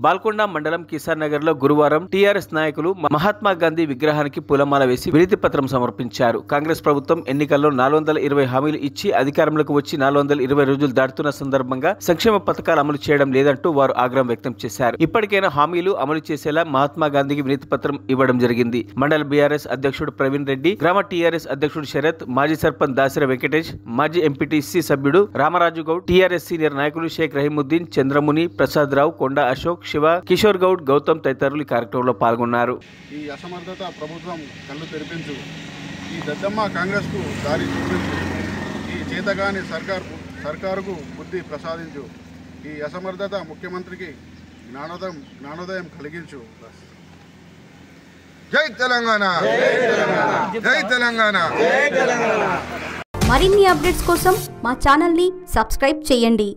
బాల్కొండ మండలం కిసాన్ నగర్ లో గురువారం టీఆర్ఎస్ నాయకులు మహాత్మా గాంధీ విగ్రహానికి పూలమాల వేసి వినతి పత్రం సమర్పించారు. కాంగ్రెస్ ప్రభుత్వం ఎన్నికల్లో 420 హామీలు ఇచ్చి అధికారంలోకి వచ్చి 420 రోజులు దాటుతున్న సందర్భంగా సంక్షేమ పథకాలు అమలు చేయడం లేదంటూ వారు ఆగ్రహం వ్యక్తం చేశారు. ఇప్పటికైనా హామీలు అమలు చేసేలా మహాత్మా గాంధీకి వినతి పత్రం ఇవ్వడం జరిగింది. మండల బీఆర్ఎస్ అధ్యక్షుడు ప్రవీణ్ రెడ్డి, గ్రామ టీఆర్ఎస్ అధ్యక్షుడు శరత్, మాజీ సర్పంచ్ దాసిర వెంకటేష్, మాజీ ఎంపీటీసీ సభ్యుడు రామరాజు గౌడ్, టీఆర్ఎస్ సీనియర్ నాయకులు షేక్ రహీముద్దీన్, చంద్రముని, ప్రసాద్ రావు, కొండ అశోక్, శివ, కిషోర్ గౌడ్, గౌతమ్ తదితరులు ఈ కార్యక్రమంలో పాల్గొన్నారు. ఈ అసమర్థత ప్రభుత్వం కళ్ళు తెరిపించు, ఈ దద్దమ్మ కాంగ్రెస్ కు దారి చూపించు, ఈ చేతగాని సర్కారుకు బుద్ధి ప్రసాదించు, ఈ అసమర్థత ముఖ్యమంత్రికి జ్ఞానోదయం కలిగించు. జై తెలంగాణ, జై తెలంగాణ. మరిన్ని అప్డేట్స్ కోసం మా ఛానల్ని సబ్స్క్రైబ్ చేయండి.